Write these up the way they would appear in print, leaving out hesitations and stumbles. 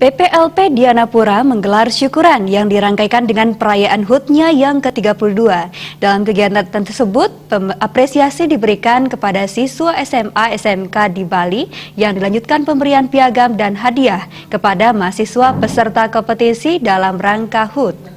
PPLP Dianapura menggelar syukuran yang dirangkaikan dengan perayaan HUT-nya yang ke-32. Dalam kegiatan tersebut, apresiasi diberikan kepada siswa SMA SMK di Bali yang dilanjutkan pemberian piagam dan hadiah kepada mahasiswa peserta kompetisi dalam rangka HUT.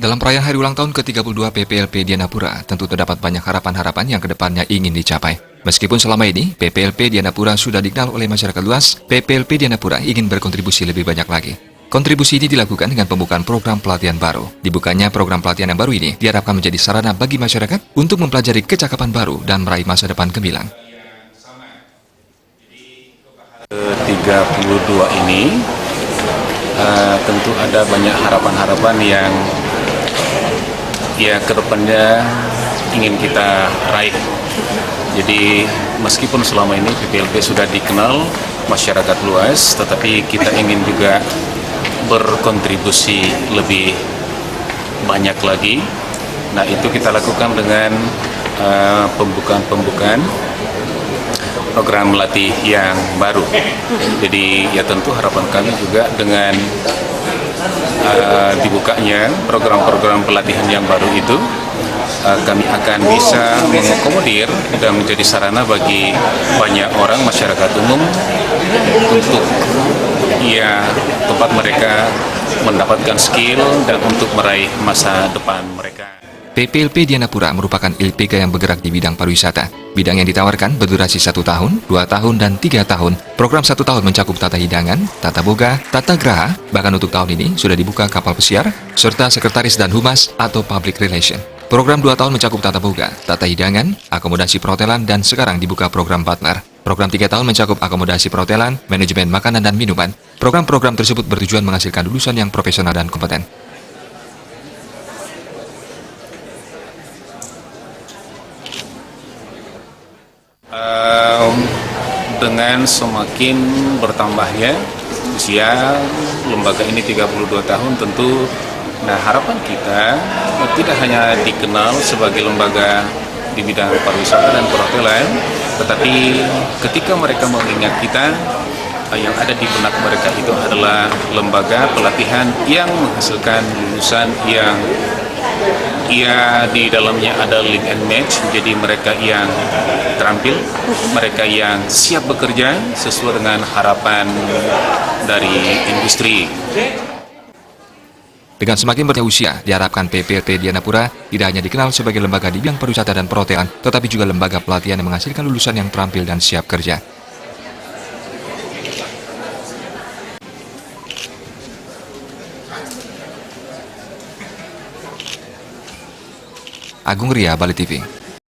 Dalam perayaan hari ulang tahun ke-32 PPLP Dianapura, tentu terdapat banyak harapan-harapan yang kedepannya ingin dicapai. Meskipun selama ini PPLP Dianapura sudah dikenal oleh masyarakat luas, PPLP Dianapura ingin berkontribusi lebih banyak lagi. Kontribusi ini dilakukan dengan pembukaan program pelatihan baru. Dibukanya program pelatihan yang baru ini diharapkan menjadi sarana bagi masyarakat untuk mempelajari kecakapan baru dan meraih masa depan gemilang. 32 ini tentu ada banyak harapan-harapan yang kedepannya ingin kita raih. Jadi meskipun selama ini PPLP sudah dikenal masyarakat luas, tetapi kita ingin juga berkontribusi lebih banyak lagi. Nah, itu kita lakukan dengan pembukaan program latih yang baru. Jadi ya tentu harapan kami juga dengan dibukanya program-program pelatihan yang baru itu, kami akan bisa mengakomodir dan menjadi sarana bagi banyak orang masyarakat umum untuk tempat mereka mendapatkan skill dan untuk meraih masa depan mereka. PPLP Dianapura merupakan LPK yang bergerak di bidang pariwisata. Bidang yang ditawarkan berdurasi 1 tahun, 2 tahun, dan 3 tahun. Program 1 tahun mencakup tata hidangan, tata boga, tata graha, bahkan untuk tahun ini sudah dibuka kapal pesiar, serta sekretaris dan humas atau public relation. Program 2 tahun mencakup tata boga, tata hidangan, akomodasi perhotelan, dan sekarang dibuka program partner. Program 3 tahun mencakup akomodasi perhotelan, manajemen makanan dan minuman. Program-program tersebut bertujuan menghasilkan lulusan yang profesional dan kompeten. Dengan semakin bertambahnya usia lembaga ini 32 tahun, tentu harapan kita tidak hanya dikenal sebagai lembaga di bidang pariwisata dan perhotelan, tetapi ketika mereka mengingat kita, yang ada di benak mereka itu adalah lembaga pelatihan yang menghasilkan lulusan yang di dalamnya ada link and match, jadi mereka yang terampil, mereka yang siap bekerja sesuai dengan harapan dari industri. Dengan semakin bertambah usia, diharapkan PPLP Dianapura tidak hanya dikenal sebagai lembaga di bidang pariwisata dan perhotelan, tetapi juga lembaga pelatihan yang menghasilkan lulusan yang terampil dan siap kerja. Agung Ria, Bali TV.